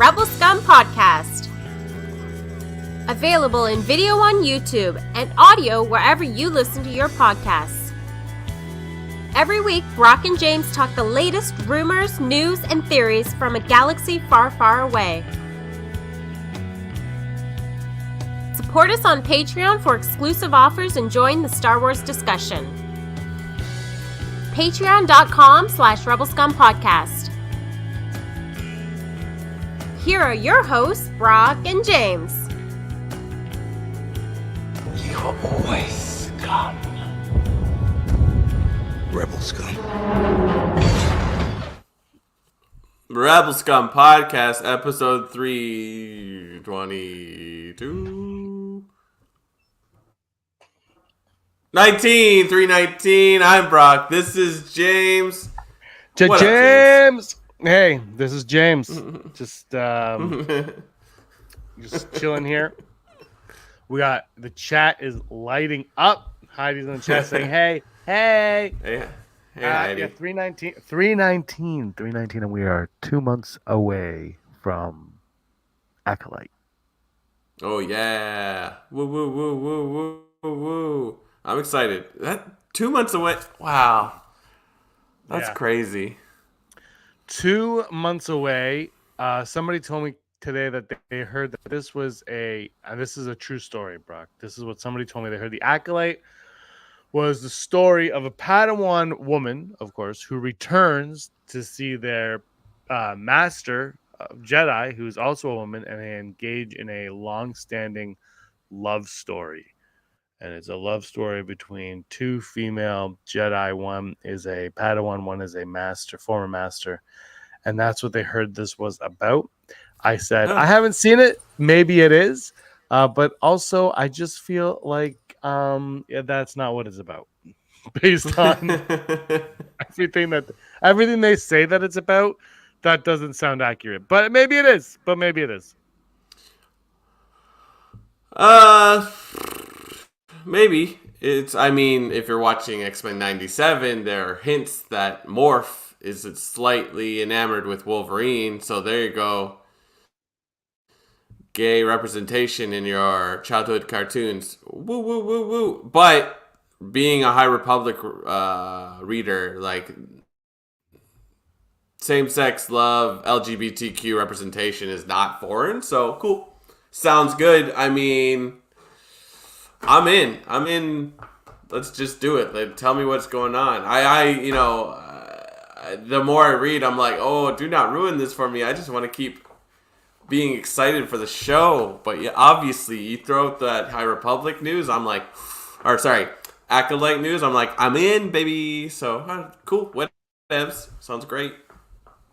Rebel Scum podcast. Available in video on YouTube and audio wherever you listen to your podcasts. Every week, Brock and James talk the latest rumors, news, and theories from a galaxy far, far away. Support us on Patreon for exclusive offers and join the Star Wars discussion. Patreon.com/Rebel Scum podcast. Here are your hosts, Brock and James. You are always scum. Rebel Scum. Rebel Scum Podcast, episode 319. 319. I'm Brock. This is James. James. What up, James? Hey, this is James. Just chilling here. We got the chat is lighting up. Heidi's in the chat saying, hey. Hey, Heidi. Yeah, 319, and we are 2 months away from Acolyte. Oh, yeah. Woo, woo, woo, woo, woo, woo, woo. I'm excited. That 2 months away. Wow. That's crazy. 2 months away. Somebody told me today that they heard that this was this is a true story, Brock. This is what somebody told me. They heard the Acolyte was the story of a Padawan woman, of course, who returns to see their master Jedi, who's also a woman, and they engage in a long-standing love story. And it's a love story between two female Jedi. One is a Padawan, one is a master, former master. And that's what they heard this was about. I said, I haven't seen it. Maybe it is. But also, I just feel like that's not what it's about. Based on everything they say that it's about, that doesn't sound accurate. But maybe it is. Maybe. If you're watching X-Men 97, there are hints that Morph is slightly enamored with Wolverine. So there you go. Gay representation in your childhood cartoons. Woo, woo, woo, woo. But being a High Republic reader, like same-sex love, LGBTQ representation is not foreign. So cool. Sounds good. I'm in. Let's just do it. Tell me what's going on. The more I read, I'm like, oh, do not ruin this for me. I just want to keep being excited for the show. But yeah, obviously, you throw out that High Republic news, I'm like, Acolyte news, I'm like, I'm in, baby. So, cool. Whatevs. Sounds great.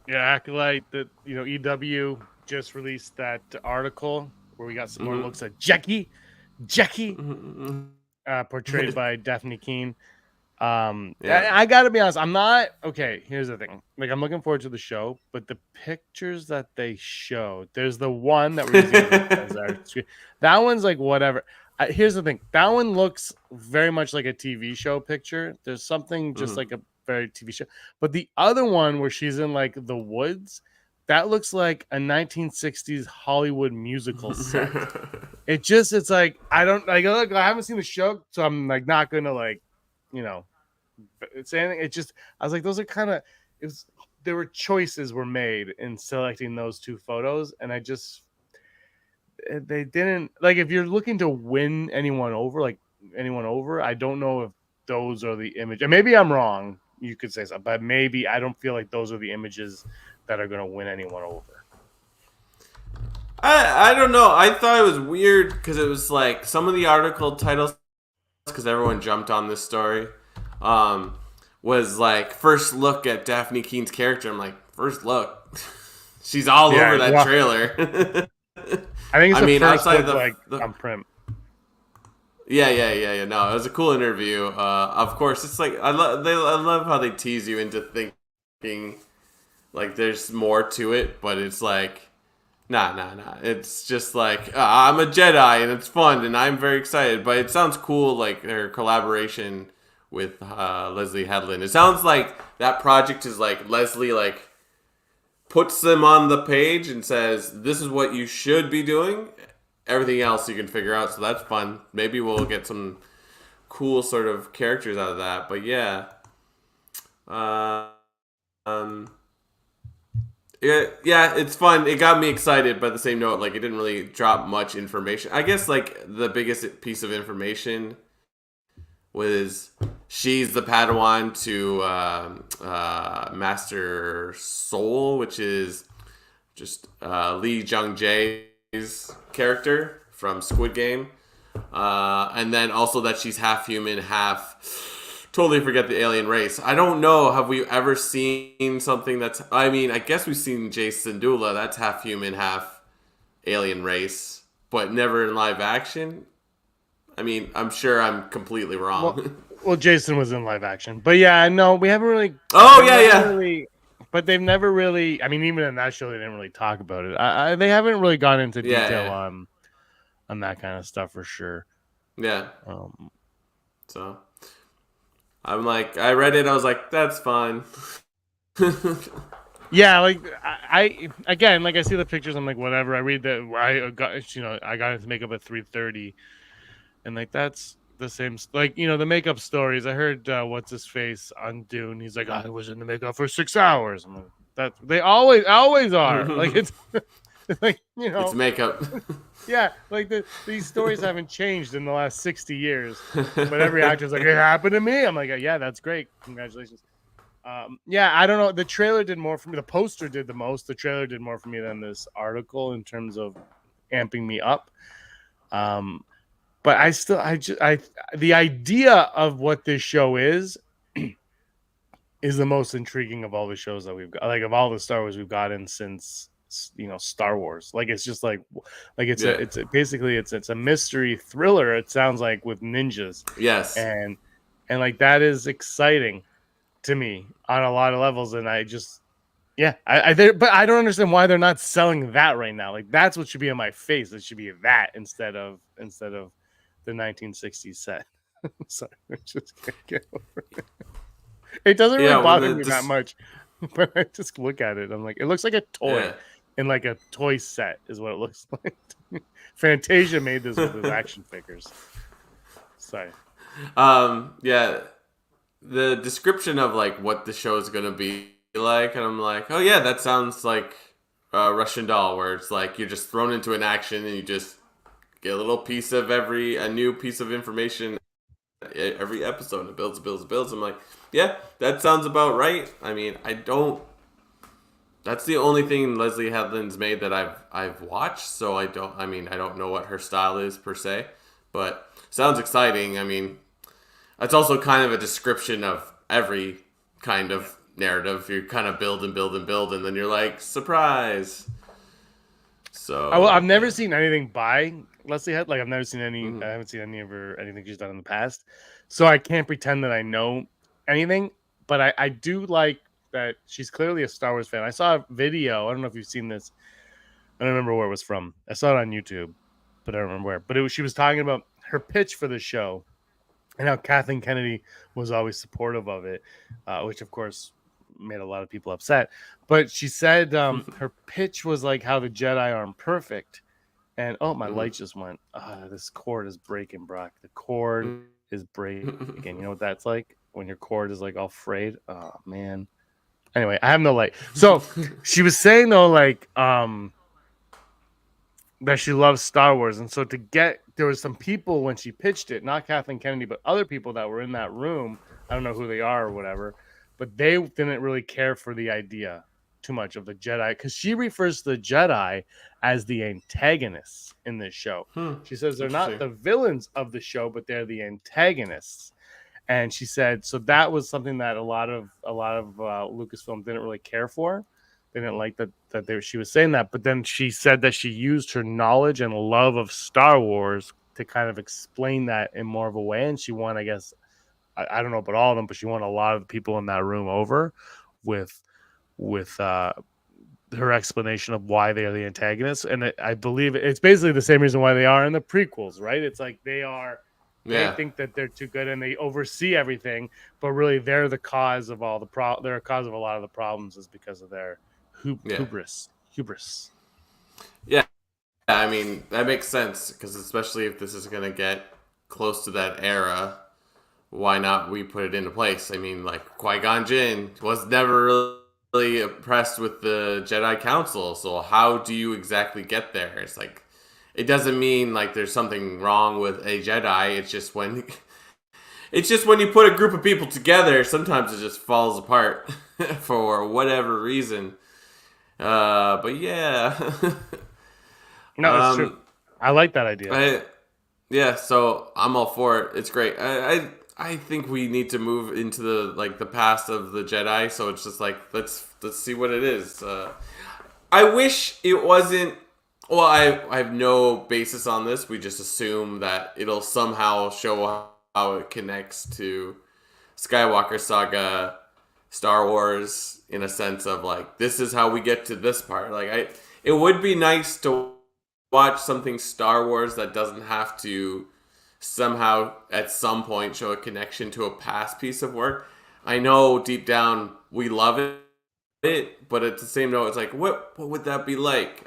Yeah, Acolyte, EW just released that article where we got some more looks at Jecki, portrayed by Daphne Keane. I gotta be honest, I'm not okay. Here's the thing, like, I'm looking forward to the show, but the pictures that they showed, there's the one that we're using as our screen. That one's like whatever. Here's the thing, that one looks very much like a TV show picture. There's something just like a very TV show, but the other one where she's in like the woods, that looks like a 1960s Hollywood musical set. It's like, I don't like, look, I haven't seen the show, so I'm like not gonna like, say anything. I was like, those are kind of, there were choices were made in selecting those two photos, and they didn't, like, if you're looking to win anyone over, I don't know if those are the image. And maybe I'm wrong. You could say something, but maybe I don't feel like those are the images that are going to win anyone over. I don't know. I thought it was weird because it was like some of the article titles, because everyone jumped on this story, was like first look at Daphne Keene's character. I'm like, first look, she's all over that trailer. I think it's the first look on print. Yeah. No, it was a cool interview. Of course, it's like I love how they tease you into thinking like there's more to it, but it's like, nah. It's just like, I'm a Jedi and it's fun and I'm very excited. But it sounds cool, like their collaboration with Leslie Headland. It sounds like that project is like Leslie like puts them on the page and says, "This is what you should be doing." Everything else you can figure out, so that's fun. Maybe we'll get some cool sort of characters out of that. But yeah, um, yeah, it's fun. It got me excited. By the same note, like it didn't really drop much information. I guess like the biggest piece of information was she's the Padawan to Master Soul, which is just Lee Jung Jae's character from Squid Game. And then also that she's half human, half... Totally forget the alien race. I don't know. Have we ever seen something that's... I mean, I guess we've seen Jason Dula. That's half human, half alien race. But never in live action. I mean, I'm sure I'm completely wrong. Well, Jason was in live action. But yeah, no, we haven't really... Oh, yeah. But they've never really... I mean, even in that show, they didn't really talk about it. They haven't really gone into detail on that kind of stuff for sure. Yeah. So, I'm like, I read it, I was like, that's fine. Yeah, like I again, like I see the pictures, I'm like, whatever. I read that I got into makeup at 3:30, and like that's the same. Like the makeup stories. I heard what's his face on Dune. He's like, I was in the makeup for 6 hours. I'm like, that they always are. Like it's like it's makeup. Yeah, like these stories haven't changed in the last 60 years. But every actor's like, it happened to me. I'm like, yeah, that's great. Congratulations. Yeah, I don't know. The trailer did more for me. The poster did the most. The trailer did more for me than this article in terms of amping me up. But the idea of what this show is the most intriguing of all the shows that we've got. Like of all the Star Wars we've gotten since Star Wars. Like it's just like it's basically a mystery thriller. It sounds like with ninjas. Yes, and like that is exciting to me on a lot of levels, and I just but I don't understand why they're not selling that right now. Like that's what should be in my face. It should be that instead of the 1960s set. Sorry, I just can't get over it. It doesn't really bother me that much, but I just look at it. I'm like, it looks like a toy in like a toy set is what it looks like. Fantasia made this with his action figures. Sorry. Yeah. The description of like what the show is gonna be like, and I'm like, oh yeah, that sounds like Russian Doll, where it's like you're just thrown into an action and you just get a little piece of a new piece of information every episode. It builds. I'm like, yeah, that sounds about right. I mean, that's the only thing Leslie Headland's made that I've watched, so I don't know what her style is per se, but sounds exciting. I mean, it's also kind of a description of every kind of narrative. You kind of build, and then you're like, surprise. So I've never seen anything by Leslie Head. Like I've never seen any. I haven't seen any of her anything she's done in the past. So I can't pretend that I know anything. But I do like that she's clearly a Star Wars fan. I saw a video. I don't know if you've seen this. I don't remember where it was from. I saw it on YouTube, but I don't remember where. But she was talking about her pitch for the show and how Kathleen Kennedy was always supportive of it, which of course made a lot of people upset. But she said her pitch was like how the Jedi aren't perfect. And my light just went. This cord is breaking, Brock. The cord is breaking. You know what that's like when your cord is like all frayed. Oh man. Anyway, I have no light. So she was saying though, like that she loves Star Wars, and so there was some people when she pitched it, not Kathleen Kennedy, but other people that were in that room. I don't know who they are or whatever, but they didn't really care for the idea too much of the Jedi, because she refers to the Jedi as the antagonists in this show. She says they're not the villains of the show, but they're the antagonists. And she said so that was something that a lot of Lucasfilm didn't really care for. They didn't like that she was saying that. But then she said that she used her knowledge and love of Star Wars to kind of explain that in more of a way. And she won, I guess, I don't know about all of them, but she won a lot of the people in that room over with her explanation of why they are the antagonists. And I believe it's basically the same reason why they are in the prequels, right? It's like they think that they're too good and they oversee everything, but really they're the cause of all the they're a cause of a lot of the problems is because of Yeah. Hubris. Yeah. I mean, that makes sense because especially if this is going to get close to that era, why not we put it into place? I mean, like Qui-Gon Jinn was never really impressed with the Jedi Council, so how do you exactly get there? It's like it doesn't mean like there's something wrong with a Jedi. It's just when you put a group of people together, sometimes it just falls apart for whatever reason. But yeah. No, it's true. I like that idea. Yeah, so I'm all for it. It's great. I think we need to move into the past of the Jedi. So it's just like let's see what it is. I wish it wasn't. Well, I have no basis on this. We just assume that it'll somehow show how it connects to Skywalker Saga, Star Wars, in a sense of like this is how we get to this part. It would be nice to watch something Star Wars that doesn't have to somehow at some point show a connection to a past piece of work. I know deep down we love it, but at the same note, it's like what would that be like?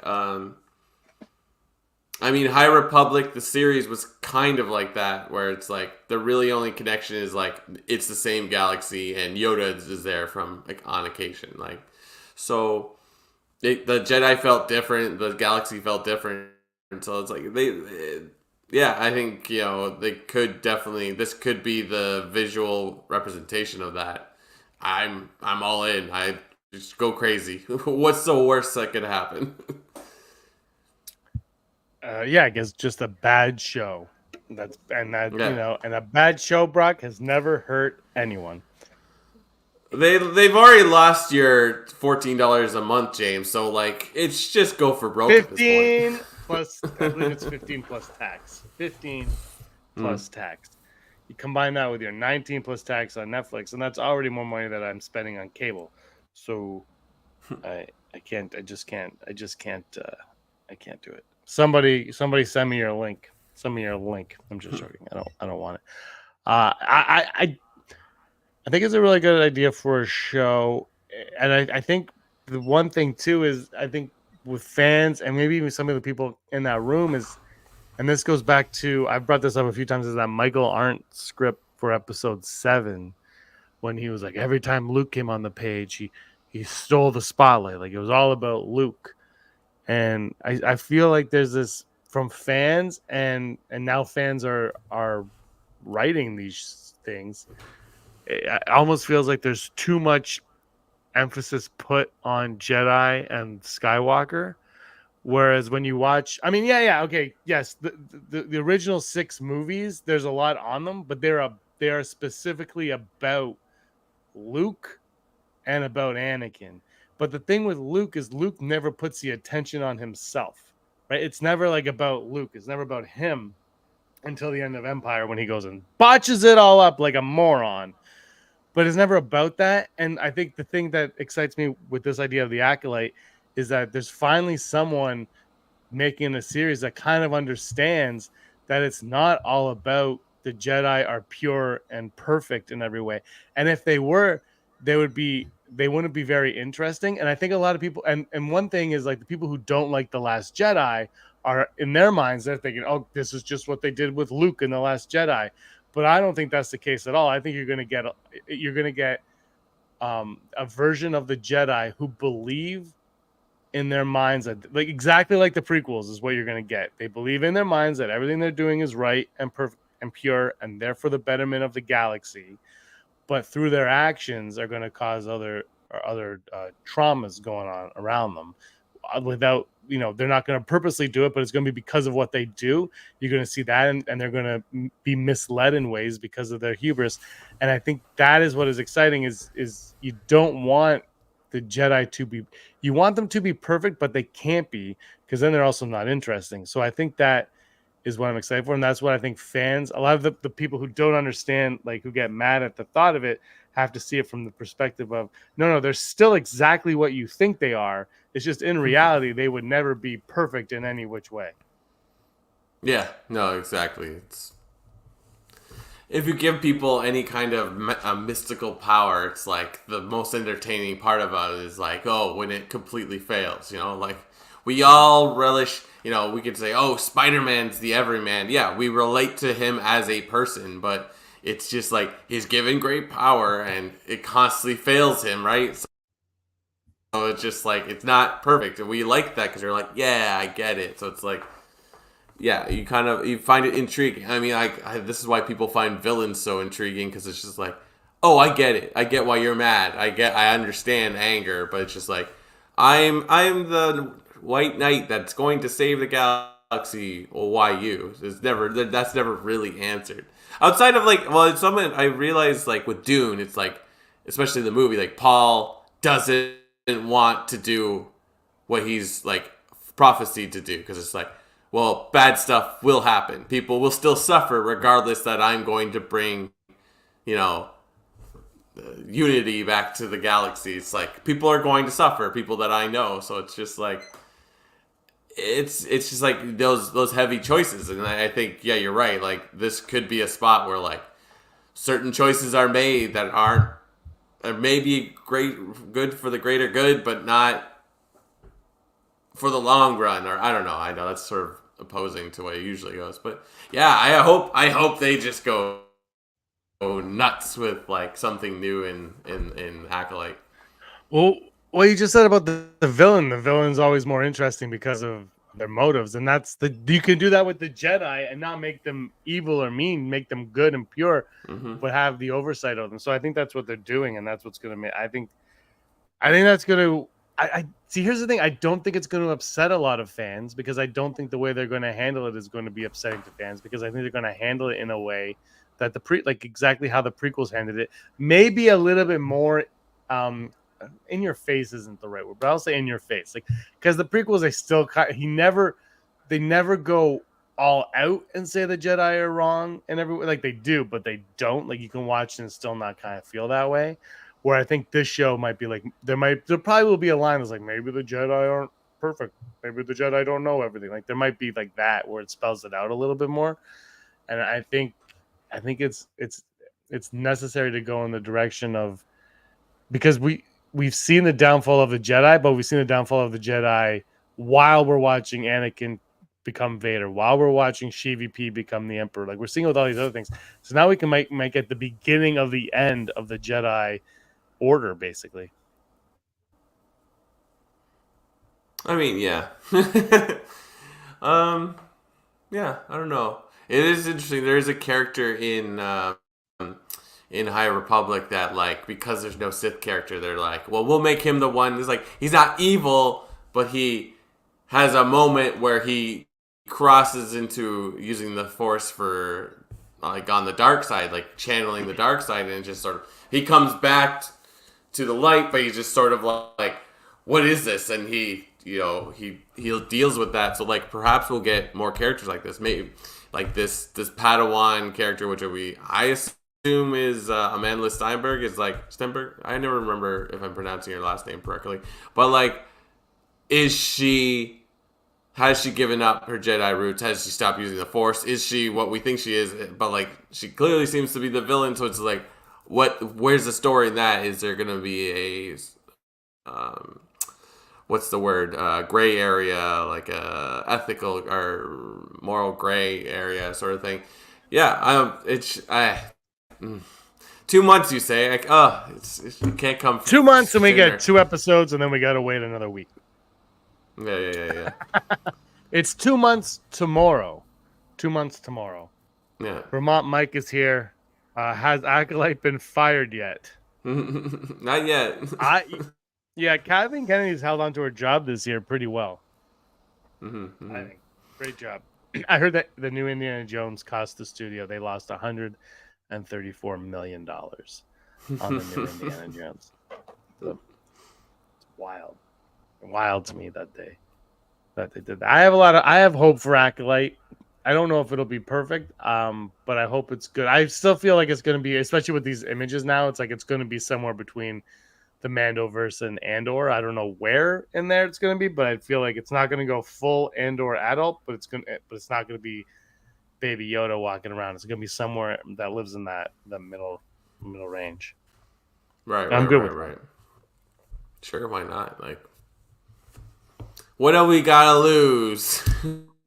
I mean, High Republic, the series was kind of like that, where it's like the really only connection is like it's the same galaxy and Yoda is there from like on occasion, like so. The Jedi felt different, the galaxy felt different, so it's like yeah, I think they could definitely. This could be the visual representation of that. I'm all in. I just go crazy. What's the worst that could happen? Yeah, I guess just a bad show. And Yeah. and a bad show, Brock, has never hurt anyone. They've already lost your $14 a month, James. So like, it's just go for broke at this 15 point. plus, I believe it's 15 plus tax. 15 plus tax. You combine that with your 19 plus tax on Netflix, and that's already more money that I'm spending on cable. So I just can't do it. Somebody send me your link. Send me your link. I'm just joking. I don't want it. I think it's a really good idea for a show, and I think the one thing too is I think with fans and maybe even some of the people in that room is, and this goes back to I've brought this up a few times, is that Michael Arndt script for episode 7 when he was like every time Luke came on the page he stole the spotlight, like it was all about Luke, and I feel like there's this from fans and now fans are writing these things. It almost feels like there's too much emphasis put on Jedi and Skywalker. Whereas when you watch, I mean, okay, yes, the original 6 movies, there's a lot on them, but they are specifically about Luke and about Anakin. But the thing with Luke is Luke never puts the attention on himself, right? It's never like about Luke. It's never about him until the end of Empire when he goes and botches it all up like a moron. But it's never about that. And I think the thing that excites me with this idea of the Acolyte is that there's finally someone making a series that kind of understands that it's not all about the Jedi are pure and perfect in every way. And if they were, they wouldn't be very interesting. And I think a lot of people, and one thing is like the people who don't like The Last Jedi are in their minds, they're thinking, oh, this is just what they did with Luke in The Last Jedi. But I don't think that's the case at all. I think you're going to get a version of the Jedi who believe in their minds that, like exactly like the prequels, is what you're going to get. They believe in their minds that everything they're doing is right and perfect and pure, and they're for the betterment of the galaxy. But through their actions, are going to cause other traumas going on around them. Without, they're not going to purposely do it, but it's going to be because of what they do. You're going to see that, and they're going to be misled in ways because of their hubris. And I think that is what is exciting. Is you don't want the Jedi to be, you want them to be perfect, but they can't be, because then they're also not interesting. So I think that is what I'm excited for, and that's what I think fans, a lot of the people who don't understand, like who get mad at the thought of it, have to see it from the perspective of no, they're still exactly what you think they are. It's just in reality they would never be perfect in any which way. Yeah, no, exactly. if you give people any kind of a mystical power, it's like the most entertaining part about it is like, oh, when it completely fails, like we all relish, we could say, oh, Spider-Man's the everyman. Yeah, we relate to him as a person, but it's just like he's given great power and it constantly fails him, right? So it's just like, it's not perfect. And we like that because you're like, yeah, I get it. So it's like, yeah, you find it intriguing. I mean, this is why people find villains so intriguing, because it's just like, oh, I get it. I get why you're mad. I understand anger, but it's just like, I'm the White Knight that's going to save the galaxy. Well, why you? That's never really answered. Outside of like, well, it's something I realized like with Dune, it's like, especially the movie, like Paul doesn't want to do what he's like prophesied to do, because it's like, well, bad stuff will happen. People will still suffer regardless that I'm going to bring, unity back to the galaxy. It's like people are going to suffer, people that I know. So it's just like it's just like those heavy choices. And I think, yeah, you're right. Like this could be a spot where like certain choices are made that aren't maybe good for the greater good, but not for the long run. Or I don't know. I know that's sort of opposing to what it usually goes, but yeah, I hope they just go nuts with like something new in Acolyte. Well, what you just said about the villain. The villain's always more interesting because of their motives, and you can do that with the Jedi and not make them evil or mean, make them good and pure, but have the oversight of them. So I think that's what they're doing, and that's what's going to make. I think that's going to. I see. Here's the thing. I don't think it's going to upset a lot of fans, because I don't think the way they're going to handle it is going to be upsetting to fans, because I think they're going to handle it in a way that like exactly how the prequels handled it, maybe a little bit more in your face isn't the right word, but I'll say in your face, like, because the prequels, they never go all out and say the Jedi are wrong and everyone, like they do, but they don't. Like you can watch and still not kind of feel that way. Where I think this show might be like, there probably will be a line that's like, maybe the Jedi aren't perfect, maybe the Jedi don't know everything. Like there might be like that where it spells it out a little bit more, and I think it's necessary to go in the direction of, because we've seen the downfall of the Jedi, but we've seen the downfall of the Jedi while we're watching Anakin become Vader, while we're watching Sheevy P become the Emperor. Like we're seeing with all these other things. So now we can make it the beginning of the end of the Jedi Order, basically. I mean, yeah. Yeah, I don't know. It is interesting. There is a character in High Republic that, like, because there's no Sith character, they're like, well, we'll make him the one. It's like, he's not evil, but he has a moment where he crosses into using the Force for, like, on the dark side, like, channeling the dark side, and just sort of, he comes back to the light, but he's just sort of like, what is this? And he deals with that. So, like, perhaps we'll get more characters like this. Maybe, like, this padawan character, which I assume is Amanda Steinberg, is like Stenberg. I never remember if I'm pronouncing her last name correctly, but like, has she given up her Jedi roots? Has she stopped using the Force? Is she what we think she is? But like, she clearly seems to be the villain. So it's like, where's the story in that? Is there gonna be a what's the word? Gray area, like a ethical or moral gray area sort of thing. Yeah, 2 months, you say? Like, it can't come. 2 months, and we get 2 episodes, and then we gotta wait another week. Yeah. It's 2 months tomorrow. 2 months tomorrow. Yeah. Vermont Mike is here. Has Acolyte been fired yet? Not yet. Yeah, Kathleen Kennedy's held on to her job this year pretty well. Mm-hmm. I think. Great job. I heard that the new Indiana Jones cost the studio, they lost $134 million on the new Indiana Jones. So, it's wild. Wild to me that they did that. I have hope for Acolyte. I don't know if it'll be perfect, but I hope it's good. I still feel like it's going to be, especially with these images now, it's like it's going to be somewhere between the Mandoverse and Andor. I don't know where in there it's going to be, but I feel like it's not going to go full Andor adult, but it's not going to be Baby Yoda walking around. It's gonna be somewhere that lives in the middle range. Right. I'm good with that. Sure, why not? Like, what do we gotta lose?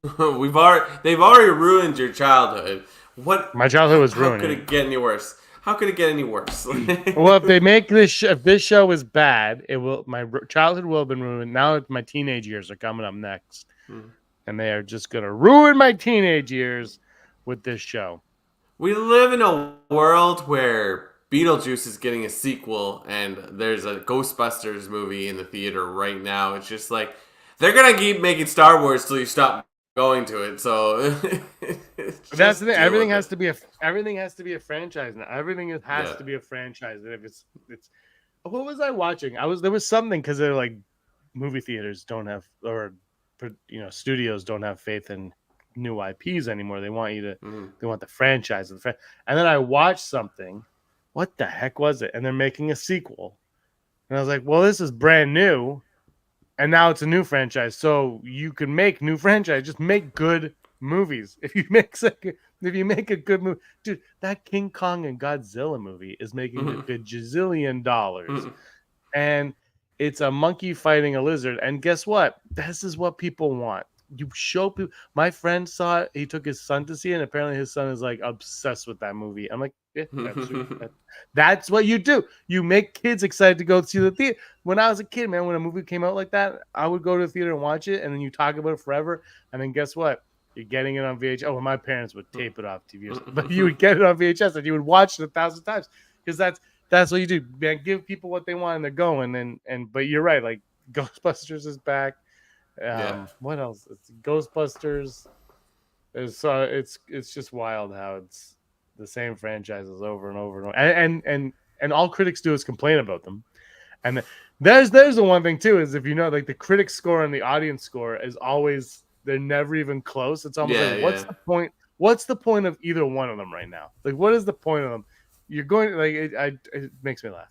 They've already ruined your childhood. What? My childhood was ruined. How could it get any worse? How could it get any worse? Well, if they make if this show is bad, it will. My childhood will have been ruined. Now my teenage years are coming up next, and they are just gonna ruin my teenage years with this show. We live in a world where Beetlejuice is getting a sequel, and there's a Ghostbusters movie in the theater right now. It's just like they're gonna keep making Star Wars till you stop going to it. So that's the thing. Everything has to be a franchise now. Everything has to be a franchise. And if it's what was I watching? There was something because they're like movie theaters don't have studios don't have faith in new IPs anymore. They want you to they want the franchise and then I watched something. What the heck was it? And they're making a sequel. And I was like, well, this is brand new. And now it's a new franchise. So you can make new franchise. Just make good movies. If you make a good movie, dude, that King Kong and Godzilla movie is making a gajillion dollars. And it's a monkey fighting a lizard. And guess what? This is what people want. You show people. My friend saw it. He took his son to see it, and apparently his son is like obsessed with that movie. I'm like, yeah, that's what you do. You make kids excited to go see the theater. When I was a kid, man, when a movie came out like that, I would go to the theater and watch it, and then you talk about it forever. And then guess what? You're getting it on VHS. Oh, well, my parents would tape it off TV, but you would get it on VHS and you would watch it 1,000 times because that's what you do, man. Give people what they want and they're going. But you're right. Like Ghostbusters is back. What else? It's Ghostbusters. It's just wild how it's the same franchises over and over and over. And all critics do is complain about them. And there's the one thing too is if you know like the critic score and the audience score is always they're never even close. It's almost what's the point? What's the point of either one of them right now? Like what is the point of them? You're going like it makes me laugh.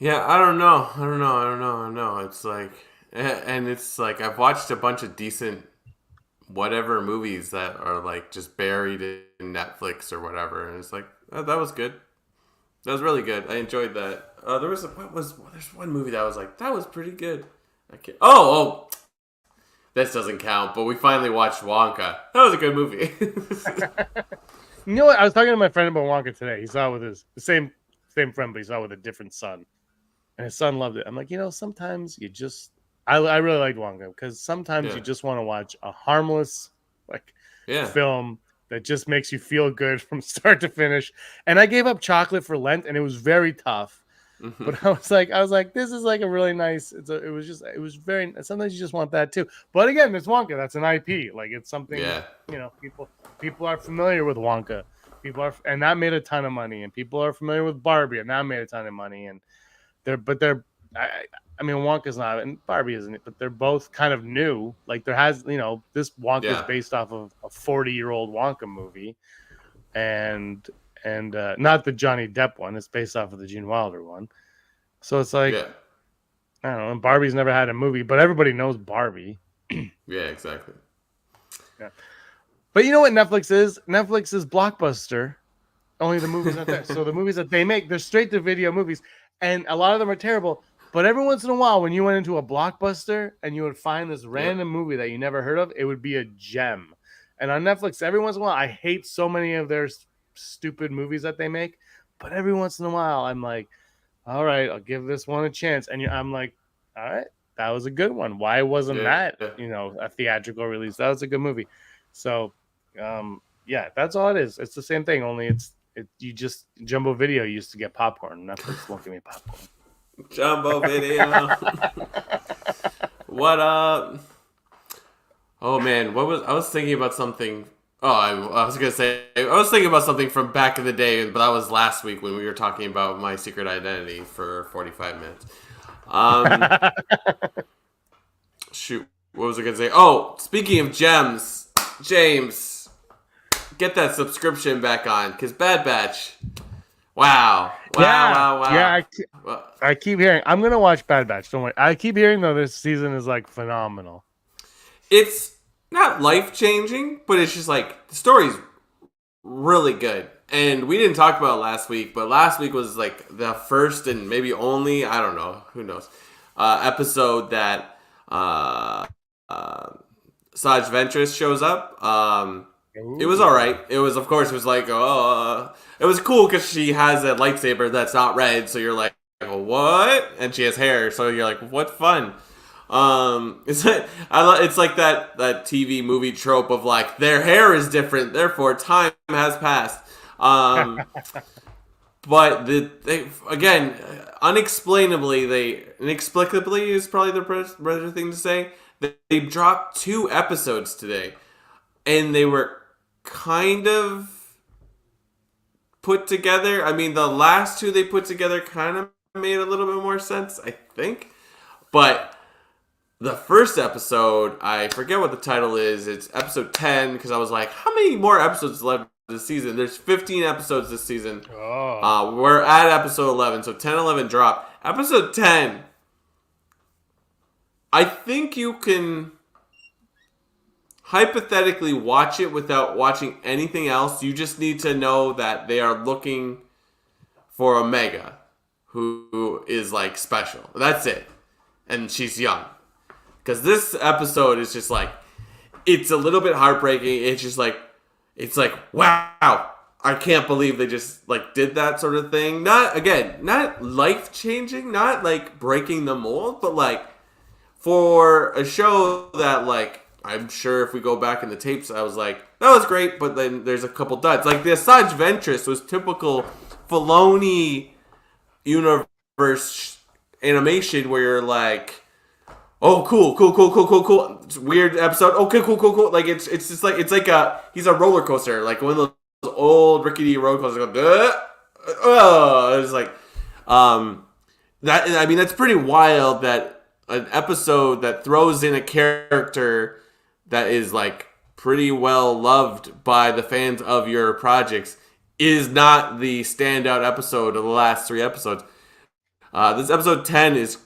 Yeah, I don't know. It's like, and it's like I've watched a bunch of decent whatever movies that are like just buried in Netflix or whatever, and it's like that was good. That was really good. I enjoyed that. There's one movie that was like that was pretty good. This doesn't count. But we finally watched Wonka. That was a good movie. You know what? I was talking to my friend about Wonka today. He saw it with the same friend, but he saw it with a different son. And his son loved it. I'm like, sometimes you just... I really liked Wonka because sometimes you just want to watch a harmless film that just makes you feel good from start to finish. And I gave up chocolate for Lent, and it was very tough. Mm-hmm. But I was like, this is like a really nice... It was very... Sometimes you just want that too. But again, it's Wonka. That's an IP. Like, it's something, people are familiar with Wonka. And that made a ton of money. And people are familiar with Barbie, and that made a ton of money. And Wonka's not, and Barbie isn't it, but they're both kind of new. Like there has, this Wonka is based off of a 40-year-old Wonka movie, and not the Johnny Depp one. It's based off of the Gene Wilder one. So it's like, I don't know. And Barbie's never had a movie, but everybody knows Barbie. Yeah, exactly. Yeah, but you know what Netflix is? Netflix is Blockbuster. Only the movies aren't there. So the movies that they make, they're straight to video movies. And a lot of them are terrible. But every once in a while, when you went into a Blockbuster and you would find this random movie that you never heard of, it would be a gem. And on Netflix, every once in a while, I hate so many of their stupid movies that they make. But every once in a while, I'm like, all right, I'll give this one a chance. And I'm like, all right, that was a good one. Why wasn't that, a theatrical release? That was a good movie. So, that's all it is. It's the same thing, only you just Jumbo Video used to get popcorn. Netflix won't give me popcorn. Jumbo Video. What up? Oh man, I was thinking about something. Oh, I was thinking about something from back in the day, but that was last week when we were talking about my secret identity for 45 minutes. Shoot, what was I gonna say? Oh, speaking of gems, James. Get that subscription back on, because Bad Batch. Wow. Yeah, I keep hearing. I'm going to watch Bad Batch. Don't worry. I keep hearing, though, this season is, like, phenomenal. It's not life changing, but it's just like the story's really good. And we didn't talk about it last week, but last week was like the first and maybe only, I don't know, who knows, episode that Saj Ventress shows up. It was all right. It was, of course, it was like, it was cool because she has a lightsaber that's not red, so you're like, what? And she has hair, so you're like, what fun. It's like, it's like that TV movie trope of like their hair is different, therefore time has passed. But they again, inexplicably is probably the better thing to say. They dropped 2 episodes today, and they were kind of put together. I mean, the last 2 they put together kind of made a little bit more sense, I think. But the first episode, I forget what the title is. It's episode 10, because I was like, how many more episodes left this season? There's 15 episodes this season. We're at episode 11, so 10, 11 drop. Episode 10, I think you can hypothetically watch it without watching anything else. You just need to know that they are looking for Omega, who is like special. That's it. And she's young. Because this episode is just like, it's a little bit heartbreaking. It's just like, wow, I can't believe they just like did that sort of thing. Not life changing, not like breaking the mold, but like for a show that like, I'm sure if we go back in the tapes, I was like, that was great, but then there's a couple duds. Like the Asajj Ventress was typical Filoni universe animation where you're like, oh, cool. It's a weird episode. Okay, cool. Like it's just like he's a roller coaster, like one of those old rickety roller coasters. It's like, that. I mean, that's pretty wild. That an episode that throws in a character that is like pretty well loved by the fans of your projects is not the standout episode of the last 3 episodes. This episode 10 is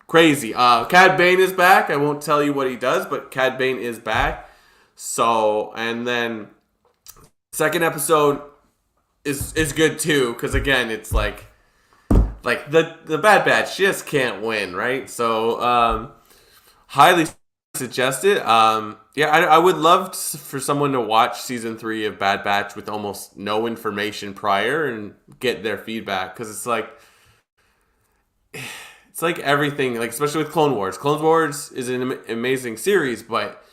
crazy. Cad Bane is back. I won't tell you what he does, but Cad Bane is back. So, and then second episode is good too, because again, it's like the Bad Batch just can't win, right? So, highly suggest it. I would love for someone to watch season 3 of Bad Batch with almost no information prior and get their feedback, because it's like everything, like especially with Clone Wars. Clone Wars is an amazing series, but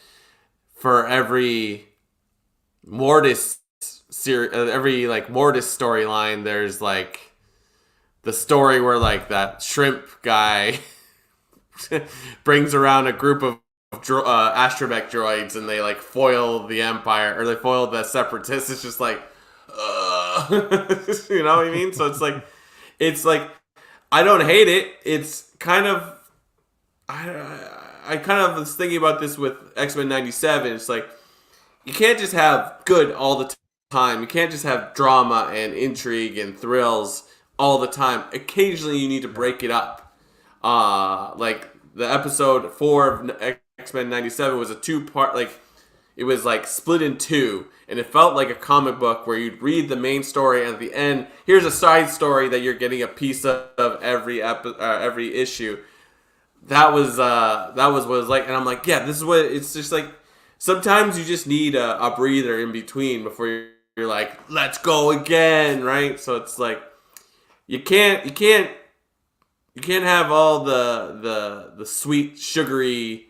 for every Mortis Mortis storyline, there's like the story where like that shrimp guy brings around a group of astromech droids and they like foil the Empire, or they foil the Separatists. It's just like, you know what I mean? So it's like I don't hate it. It's kind of I kind of was thinking about this with X-Men 97. It's like you can't just have good all the time. You can't just have drama and intrigue and thrills all the time. Occasionally you need to break it up. Like the episode 4 of X-Men 97 was a 2-part, like it was like split in 2, and it felt like a comic book where you'd read the main story and at the end, here's a side story that you're getting a piece of every issue. That was what it was like, and I'm like, yeah, this is what it's just like. Sometimes you just need a breather in between before you're like, let's go again, right? So it's like you can't have all the sweet, sugary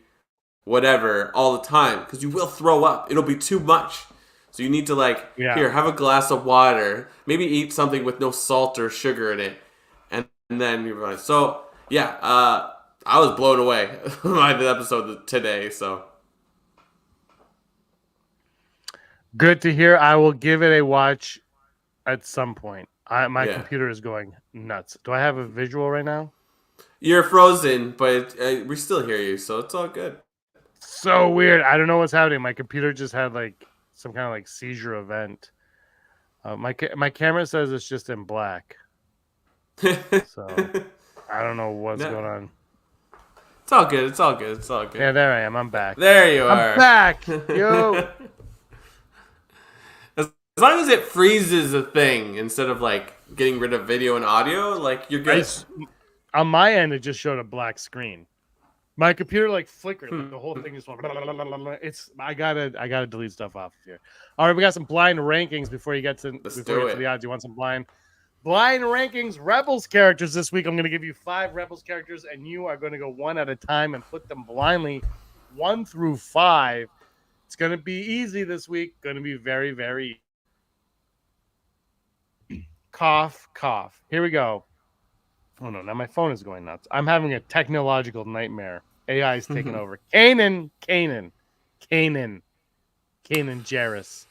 whatever all the time, because you will throw up. It'll be too much. So you need to here, have a glass of water, maybe eat something with no salt or sugar in it, and then you're like, so yeah, I was blown away by the episode today. So good to hear. I will give it a watch at some point. My computer is going nuts. Do I have a visual right now? You're frozen, but we still hear you, so it's all good. So weird. I don't know what's happening. My computer just had like some kind of like seizure event. My camera says it's just in black. So I don't know what's going on. It's all good. It's all good. It's all good. Yeah, there I am. I'm back. There you are. I'm back. Yo. As long as it freezes a thing instead of like getting rid of video and audio, like you're good. On my end, it just showed a black screen. My computer like flickered. Like, the whole thing just went. Blah, blah, blah, blah, blah. It's I gotta delete stuff off of here. All right, we got some blind rankings before you get to the odds. You want some blind rankings? Rebels characters this week. I'm gonna give you 5 Rebels characters, and you are gonna go one at a time and put them blindly, 1 through 5. It's gonna be easy this week. Gonna be very, very. Cough, cough. Here we go. Oh no, now my phone is going nuts. I'm having a technological nightmare. AI is taking over. Kanan Jarrus.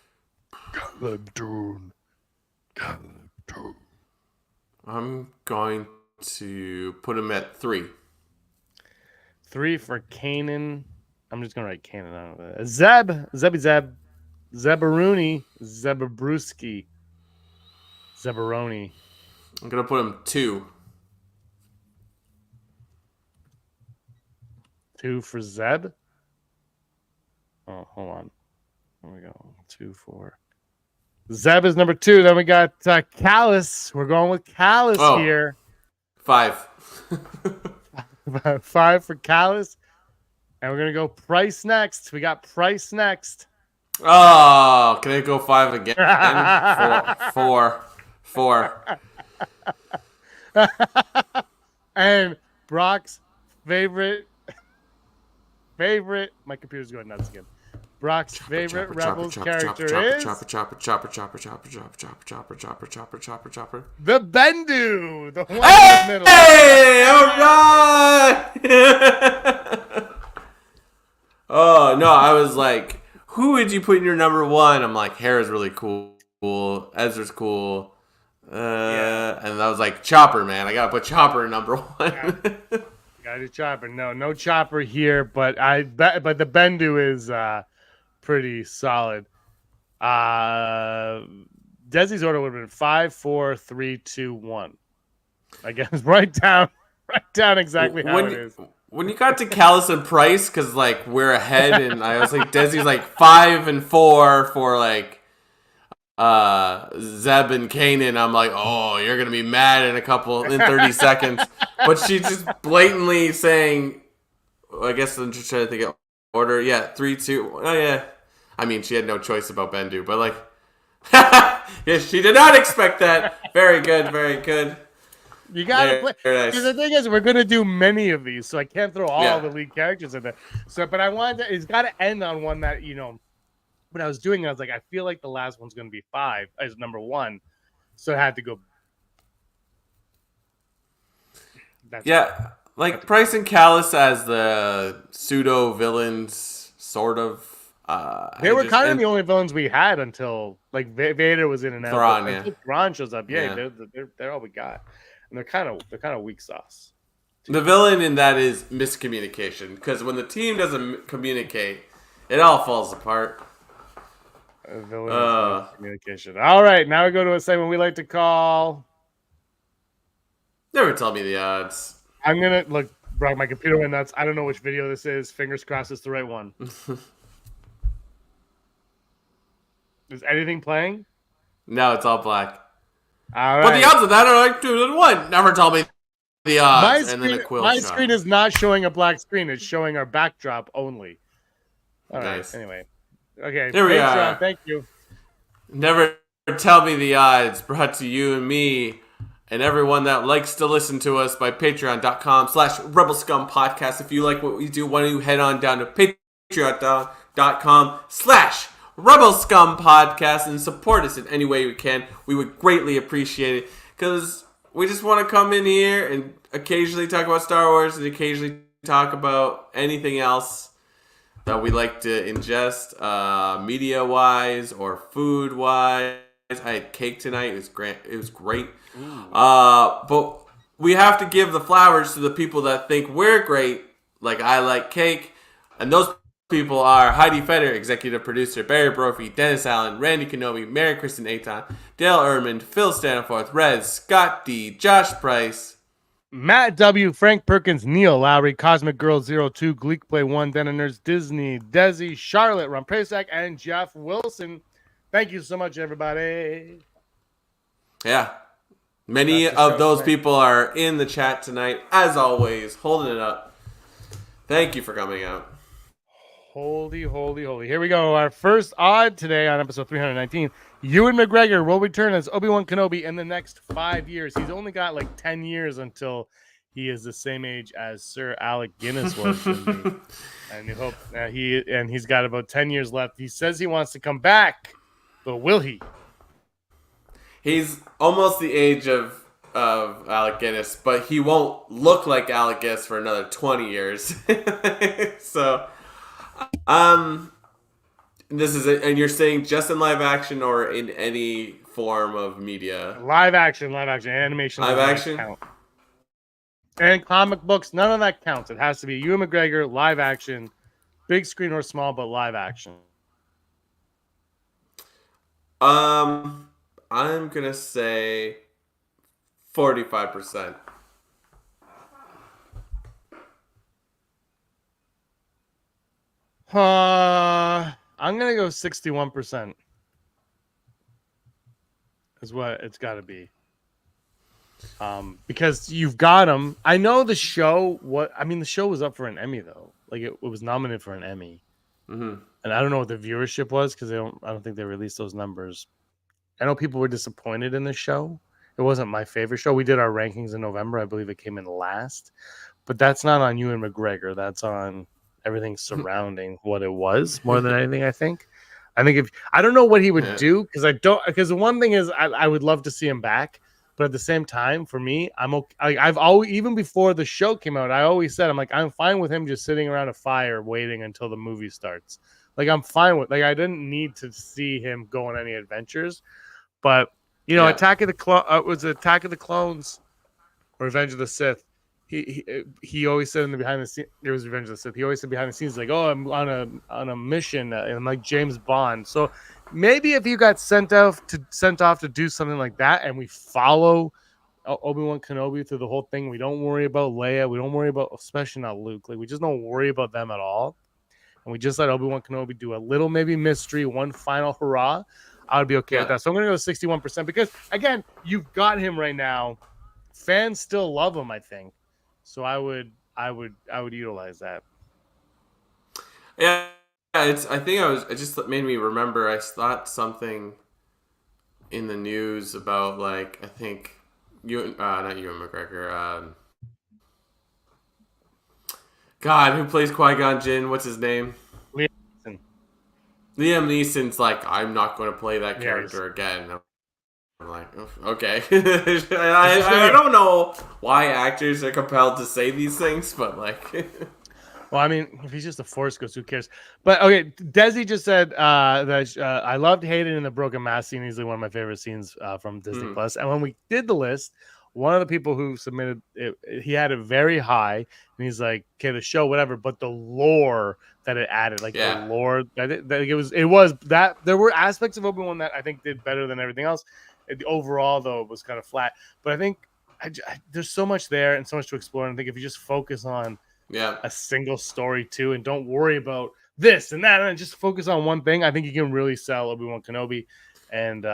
I'm going to put him at 3. 3 for Kanan. I'm just gonna write Kanan out of it. Zeb, Zebaruni, Zebabruski, Zebaroni. I'm gonna put him 2. 2 for Zeb. Oh, hold on. There we go. 2, 4. Zeb is number 2. Then we got Callus. We're going with Callus here. 5. 5 for Callus. And we're going to go Price next. We got Price next. Oh, can I go 5 again? 4. And Brock's favorite. My computer's going nuts again. Brock's favorite Rebels character is chopper. the Bendu, the one in the middle. Hey, all right. Oh no, I was like, who would you put in your number 1? I'm like, Hera's really cool. Ezra's cool. And I was like, Chopper, man. I gotta put Chopper in number 1. Gotta do Chopper. No Chopper here, but the Bendu is pretty solid. Desi's order would have been 5, 4, 3, 2, 1. I guess right down exactly how it is. When you got to Callus and Price, because like we're ahead, and I was like, Desi's like 5 and 4 for like Zeb and Kanan. I'm like, oh, you're gonna be mad in 30 seconds. But she's just blatantly saying, I guess I'm just trying to think of order. Yeah, 3, 2. Oh yeah. I mean, she had no choice about Bendu, but like, yes, she did not expect that. Very good, very good. You gotta play. Nice. Because the thing is, we're gonna do many of these, so I can't throw all the lead characters in there. So, but I wanted to. It's got to end on one that When I was doing it, I was like, I feel like the last one's gonna be 5 as number 1, so I had to go. Like Price and Callus as the pseudo villains, sort of. They were kind of the only villains we had until like Vader was in and out. Thrawn, until Thrawn shows up. Yeah. They're all we got, and they're kind of weak sauce. The villain in that is miscommunication, because when the team doesn't communicate, it all falls apart. Villain is miscommunication. All right, now we go to a segment we like to call. Never tell me the odds. I'm gonna look, bro. My computer went nuts. I don't know which video this is. Fingers crossed, it's the right one. Is anything playing? No, it's all black. All right. But the odds of that are like 2 to 1. Never tell me the odds. My screen is not showing a black screen. It's showing our backdrop only. All nice. Right. Anyway. Okay. Here we are. John, thank you. Never tell me the odds. Brought to you and me and everyone that likes to listen to us by patreon.com/Rebel Scum Podcast. If you like what we do, why don't you head on down to patreon.com/Rebel Scum Podcast and support us in any way we can. We would greatly appreciate it, because we just want to come in here and occasionally talk about Star Wars and occasionally talk about anything else that we like to ingest, media-wise or food-wise. I had cake tonight. It was great. But we have to give the flowers to the people that think we're great, like I like cake, and those people are Heidi Feder, executive producer, Barry Brophy, Dennis Allen, Randy Kenobi, Mary Kristen Aton, Dale Ehrman, Phil Staniforth, Rez, Scott D, Josh Price, Matt W, Frank Perkins, Neil Lowry, Cosmic Girl 02, Gleek Play 1, Denoners, Disney, Desi, Charlotte, Ron Prasak, and Jeff Wilson. Thank you so much, everybody. Yeah. Many That's the of show those tonight. people are in the chat tonight, as always, holding it up. Thank you for coming out. Holy, holy, holy. Here we go. Our first odd today on episode 319. Ewan McGregor will return as Obi-Wan Kenobi in the next 5 years. He's only got like 10 years until he is the same age as Sir Alec Guinness was in the New Hope. He's got about 10 years left. He says he wants to come back, but will he? He's almost the age of Alec Guinness, but he won't look like Alec Guinness for another 20 years. So, this is it. And you're saying just in live action or in any form of media? Live action, animation. Live action? Count. And comic books, none of that counts. It has to be Ewan McGregor, live action, big screen or small, but live action. I'm gonna say 45%. I'm gonna go 61%. Is what it's got to be. Because you've got him. I know the show. The show was up for an Emmy though. Like it was nominated for an Emmy, and I don't know what the viewership was because I don't think they released those numbers. I know people were disappointed in the show. It wasn't my favorite show. We did our rankings in November. I believe it came in last, but that's not on Ewan McGregor. That's on everything surrounding what it was more than anything. I think if I don't know what he would do because the one thing is I would love to see him back. But at the same time, for me, I'm okay. I've always, even before the show came out, I always said I'm fine with him just sitting around a fire waiting until the movie starts. Like I'm fine with I didn't need to see him go on any adventures. But Attack of the Clones or Revenge of the Sith. He always said in the behind the scenes, it was Revenge of the Sith. He always said behind the scenes like, "Oh, I'm on a mission," and I'm like James Bond. So maybe if you got sent off to do something like that, and we follow Obi-Wan Kenobi through the whole thing, we don't worry about Leia, we don't worry about, especially not Luke, like we just don't worry about them at all, and we just let Obi-Wan Kenobi do a little maybe mystery, one final hurrah. I would be okay with that. So I'm gonna go 61% because again, you've got him right now. Fans still love him, I think. So I would utilize that. Yeah, it just made me remember. I thought something in the news about like I think not Ewan McGregor. God, who plays Qui-Gon Jinn? What's his name? Liam Neeson's like, I'm not going to play that character again. I'm like, okay. I don't know why actors are compelled to say these things, but like... Well, I mean, if he's just a Force Ghost, who cares? But okay, Desi just said that I loved Hayden in the Broken Mask scene. Easily one of my favorite scenes from Disney Plus. And when we did the list, one of the people who submitted it, he had it very high, and he's like, "Okay, the show, whatever," but the lore that it added, the lore that it was that there were aspects of Obi-Wan that I think did better than everything else. Overall, though, it was kind of flat. But I think there's so much there and so much to explore. And I think if you just focus on a single story too, and don't worry about this and that, and just focus on one thing, I think you can really sell Obi-Wan Kenobi. And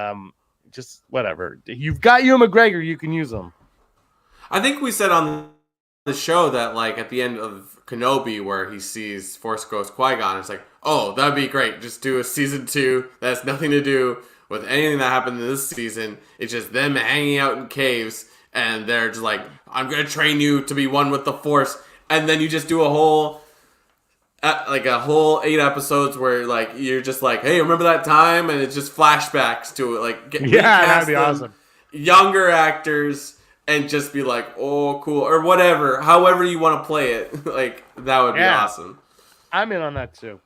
just whatever. You've got Ewan McGregor, you can use him. I think we said on the show that like at the end of Kenobi where he sees Force Ghost Qui-Gon, it's like, oh, that'd be great. Just do a season 2 that has nothing to do with anything that happened in this season. It's just them hanging out in caves and they're just like, I'm going to train you to be one with the Force. And then you just do a whole 8 episodes where like you're just like, hey, remember that time? And it's just flashbacks to it. Like, that'd be awesome. Younger actors and just be like, oh, cool, or whatever. However you want to play it, like that would be awesome. I'm in on that too.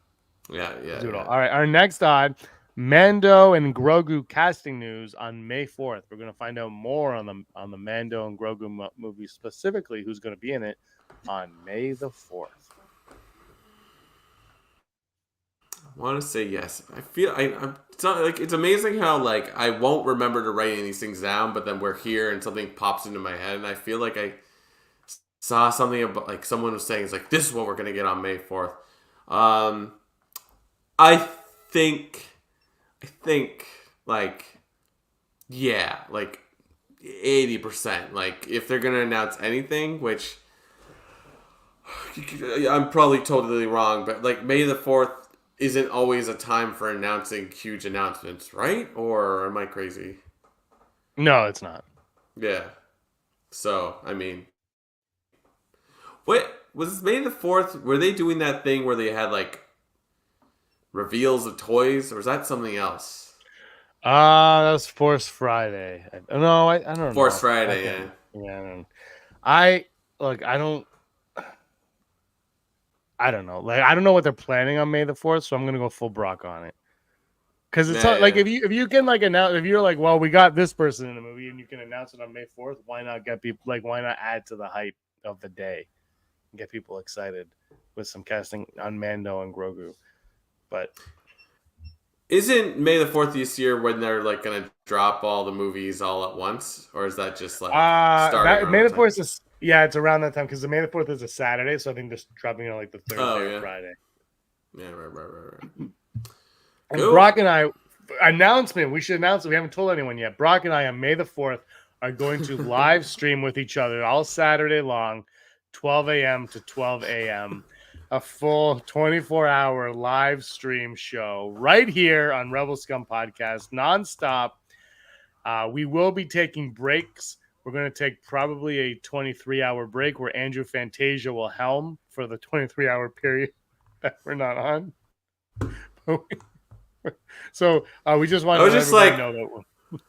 Yeah. Do it all. All right, our next odd. Mando and Grogu casting news on May 4th. We're going to find out more on the Mando and Grogu movie, specifically who's going to be in it on May the 4th. I want to say yes. I feel it's amazing how like I won't remember to write any of these things down, but then we're here and something pops into my head, and I feel like saw something about like someone was saying it's like this is what we're gonna get on May 4th. I think like yeah, like 80%. Like if they're gonna announce anything, which I'm probably totally wrong, but like May the 4th isn't always a time for announcing huge announcements, right? Or am I crazy? No, it's not. Yeah. So, I mean, what was May the 4th? Were they doing that thing where they had like reveals of toys, or was that something else? That was Force Friday. No, I don't know. Force Friday, yeah. Yeah, I don't know. Like I don't know what they're planning on May the 4th, so I'm gonna go full Brock on it. Because it's like if you can like announce, if you're like, well, we got this person in the movie and you can announce it on May 4th, why not get people like why not add to the hype of the day and get people excited with some casting on Mando and Grogu. But isn't May the 4th this year when they're like gonna drop all the movies all at once, or is that just like May the 4th is it's around that time because the May the 4th is a Saturday, so I think just dropping it on like the Thursday or Friday. Yeah, right. And cool. Brock and I announcement. We should announce it. We haven't told anyone yet. Brock and I on May the 4th are going to live stream with each other all Saturday long, 12 a.m. to 12 a.m. A full 24-hour live stream show right here on Rebel Scum Podcast, nonstop. We will be taking breaks. We're going to take probably a 23-hour break where Andrew Fantasia will helm for the 23-hour period that we're not on. So we just wanted to let everybody know that.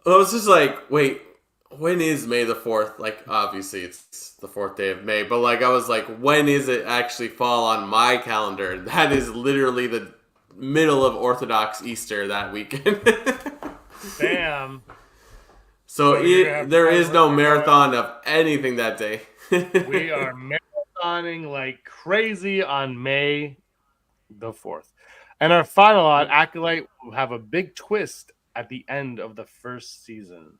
I was just like, wait, when is May the 4th? Like, obviously it's the 4th day of May, but like, I was like, when is it actually fall on my calendar? That is literally the middle of Orthodox Easter that weekend. Damn. So there is no marathon of anything that day. We are marathoning like crazy on May the 4th. And our final on Acolyte will have a big twist at the end of the first season.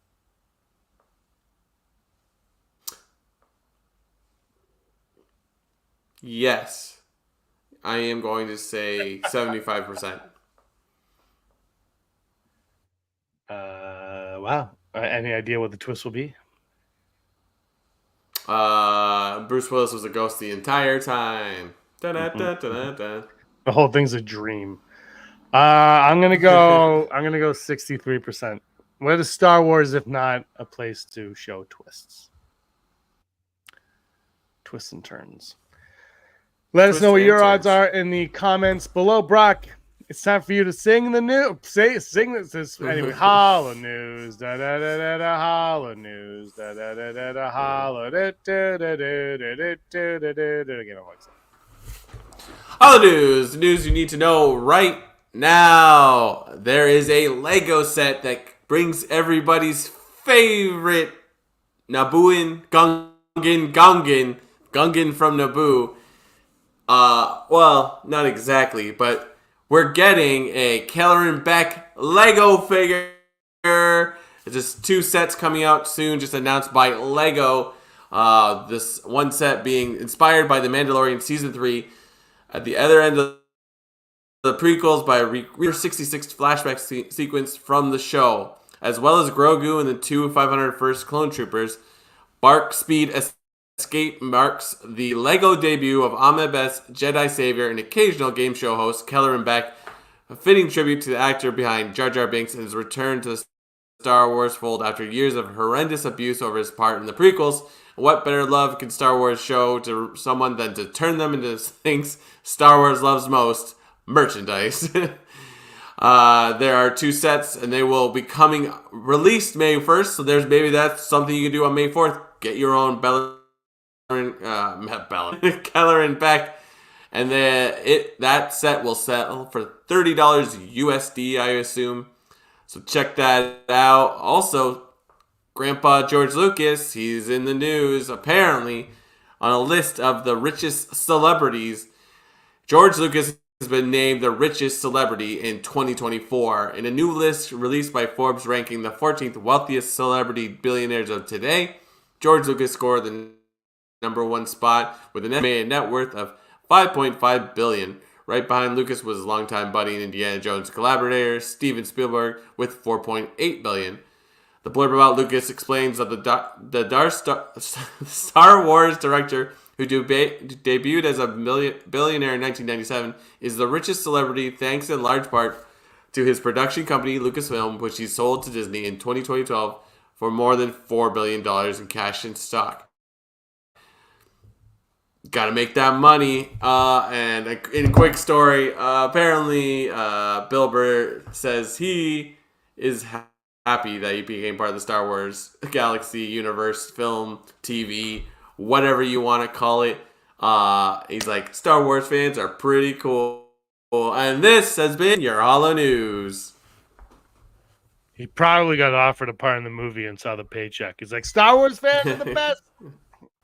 Yes. I am going to say 75%. Wow. Any idea what the twist will be? Bruce Willis was a ghost the entire time. Da-da-da-da-da-da. The whole thing's a dream. I'm gonna go 63%. What is Star Wars if not a place to show twists? Twists and turns. Let us know what your odds are in the comments below. Brock, it's time for you to sing the news. Sing this anyway. Hollow news. Da da da da da. Hollow news. Da da da da da. Hollow da da da da da da da da. Again, I'm like. Hollow news. The news you need to know right now. There is a Lego set that brings everybody's favorite Nabooian Gungan from Naboo. Well, not exactly, but we're getting a Kelleran Beck Lego figure. It's just 2 sets coming out soon, just announced by Lego. This one set being inspired by The Mandalorian Season 3. At the other end of the prequels by a Reader 66 flashback sequence from the show, as well as Grogu and the 2 501st Clone Troopers. Bark Speed Escape marks the Lego debut of Ahmed Best, Jedi Savior, and occasional game show host Kelleran Beck, a fitting tribute to the actor behind Jar Jar Binks and his return to the Star Wars fold after years of horrendous abuse over his part in the prequels. What better love can Star Wars show to someone than to turn them into things Star Wars loves most, merchandise. There are 2 sets, and they will be coming released May 1st, so there's maybe that's something you can do on May 4th. Get your own Kelleran Beck, and that set will sell for $30 USD, I assume. So check that out. Also, Grandpa George Lucas, he's in the news, apparently, on a list of the richest celebrities. George Lucas has been named the richest celebrity in 2024 in a new list released by Forbes ranking the 14th wealthiest celebrity billionaires of today. George Lucas scored the number one spot with an estimated net worth of $5.5 billion. Right behind Lucas was his longtime buddy and Indiana Jones collaborator Steven Spielberg with $4.8 billion. The blurb about Lucas explains that the Star Wars director, who debuted as a billionaire in 1997, is the richest celebrity thanks in large part to his production company Lucasfilm, which he sold to Disney in 2012 for more than $4 billion in cash and stock. Got to make that money. And in a quick story, apparently Bill Burr says he is happy that he became part of the Star Wars galaxy, universe, film, TV, whatever you want to call it. He's like, Star Wars fans are pretty cool. And this has been your Hollow News. He probably got offered a part in the movie and saw the paycheck. He's like, Star Wars fans are the best.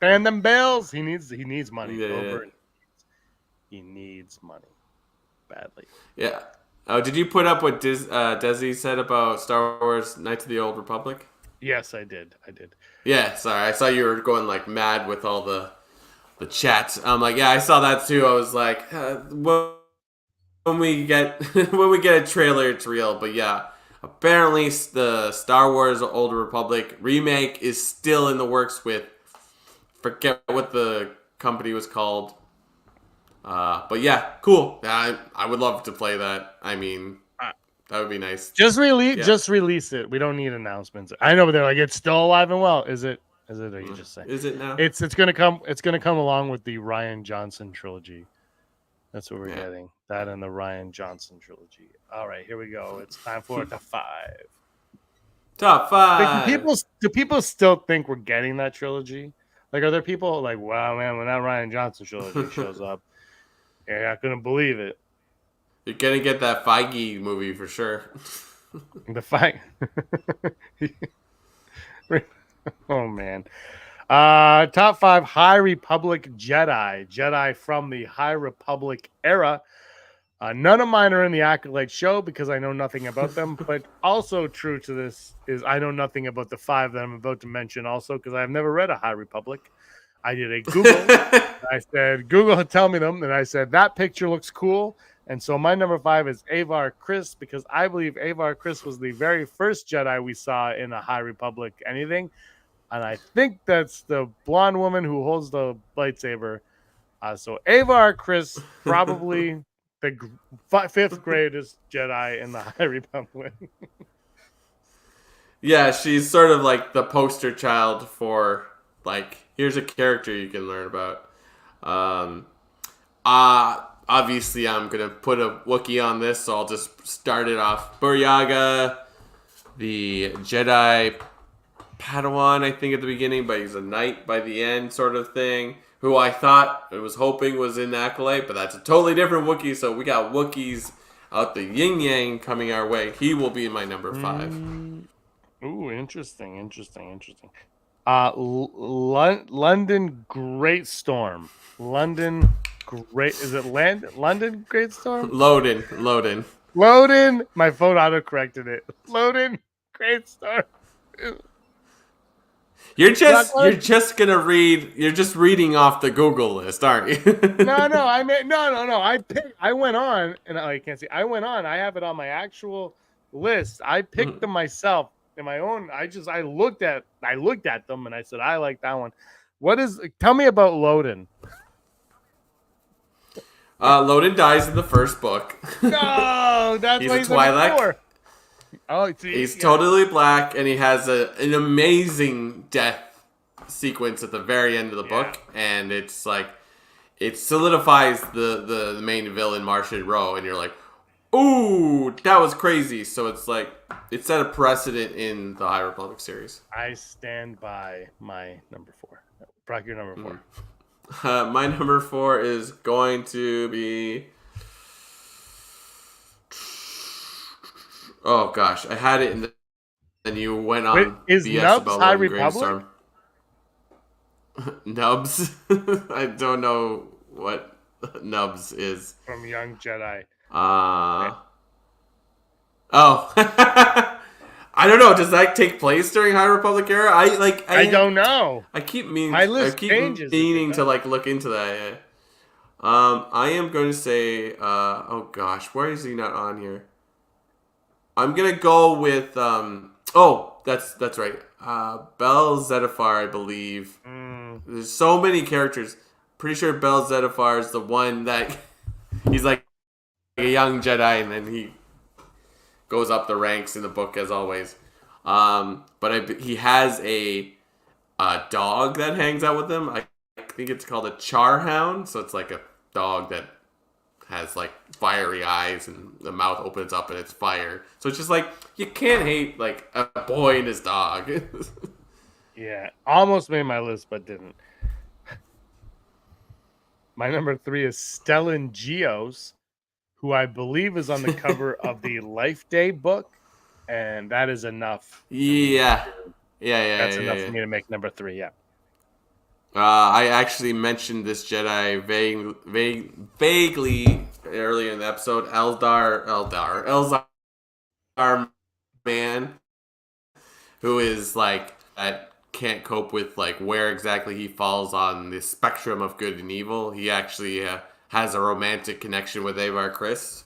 Paying them bills. He needs money. Yeah. He needs money badly. Yeah. Oh, did you put up what Desi said about Star Wars Knights of the Old Republic? Yes, I did. Yeah, sorry. I saw you were going like mad with all the chats. I'm like, yeah, I saw that too. I was like, when we get a trailer, it's real. But yeah, apparently the Star Wars Old Republic remake is still in the works with, forget what the company was called. But yeah, cool. I would love to play that. I mean, that would be nice. Just release it. We don't need announcements. I know, but they're like, it's still alive and well. Is it? Or you just say? Is it now? It's gonna come. It's gonna come along with the Rian Johnson trilogy. That's what we're getting. That and the Rian Johnson trilogy. All right, here we go. It's time for top 5. Top 5. Like, do people still think we're getting that trilogy? Like, are there people like, wow, man, when that Rian Johnson trilogy shows up, you're not gonna believe it. You're gonna get that Feige movie for sure. The fight. Oh man. Top 5 High Republic Jedi from the High Republic era. None of mine are in the Acolyte show because I know nothing about them. But also true to this is I know nothing about the 5 that I'm about to mention also because I've never read a High Republic. I did a Google. I said, Google, tell me them. And I said, that picture looks cool. And so my number 5 is Avar Kriss because I believe Avar Kriss was the very first Jedi we saw in a High Republic anything. And I think that's the blonde woman who holds the lightsaber. So Avar Kriss, probably the 5th greatest Jedi in the High Republic. Yeah, she's sort of like the poster child for, like, here's a character you can learn about. Obviously, I'm going to put a Wookiee on this, so I'll just start it off. Buryaga, the Jedi padawan, I think, at the beginning, but he's a knight by the end sort of thing, who I was hoping was in Acolyte, but that's a totally different Wookiee, so we got Wookiees out the yin-yang coming our way. He will be in my number 5. Ooh, interesting. London Great Storm. London Great... Is it London Great Storm? Loden. My phone auto-corrected it. Loden Great Storm. You're just gonna read. You're just reading off the Google list, aren't you? No. I went on, and I can't see. I went on. I have it on my actual list. I picked them myself in my own. I looked at them, and I said I like that one. Tell me about Loden. Loden dies in the first book. No, that's he's why a Twi'lek. Oh, see, he's totally black, and he has an amazing death sequence at the very end of the book, and it's like it solidifies the main villain, Martian Rowe, and you're like, ooh, that was crazy. So it's like it set a precedent in the High Republic series. I stand by my number 4. Brock, your number 4. My number 4 is going to be. Oh gosh, I had it, and you went on. Wait, is BS Nubs about High Loden Republic? Nubs? I don't know what Nubs is. From Young Jedi. Oh, I don't know. Does that take place during High Republic era? I don't know. I keep My list changes if it meaning to does. like look into that. Yeah. I am going to say. Oh gosh, why is he not on here? I'm gonna go with. Oh, that's right. Bell Zettifar, I believe. There's so many characters. Pretty sure Bell Zettifar is the one that he's like a young Jedi, and then he goes up the ranks in the book as always. He has a dog that hangs out with him. I think it's called a Charhound. So it's like a dog that has like fiery eyes and the mouth opens up and it's fire. So it's just like you can't hate like a boy and his dog. Yeah, almost made my list, but didn't. My number 3 is Stellan Geos, who I believe is on the cover of the Life Day book, and that is enough. Yeah. That's enough for me to make number 3. Yeah. I actually mentioned this Jedi vaguely earlier in the episode. Elzar man, who is like that can't cope with like where exactly he falls on the spectrum of good and evil. He actually has a romantic connection with Avar Kriss,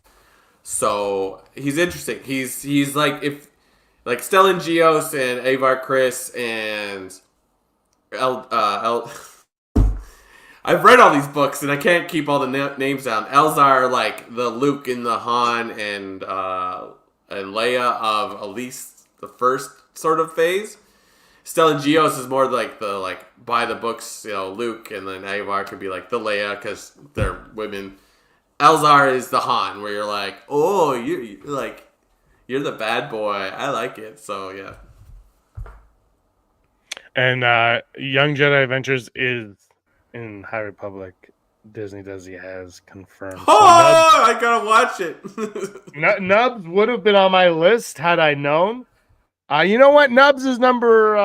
so he's interesting. He's like if like Stellan Geos and Avar Kriss and I've read all these books and I can't keep all the names down. Elzar, like the Luke and the Han and Leia of at least the first sort of phase. Stellan Geos is more like the like by the books, Luke, and then Avar could be like the Leia because they're women. Elzar is the Han, where you're like, oh, you're the bad boy. I like it. So yeah. And Young Jedi Adventures is in High Republic. Disney has confirmed. Oh, I gotta watch it. Nubs would have been on my list had I known. You know what? Nubs is number.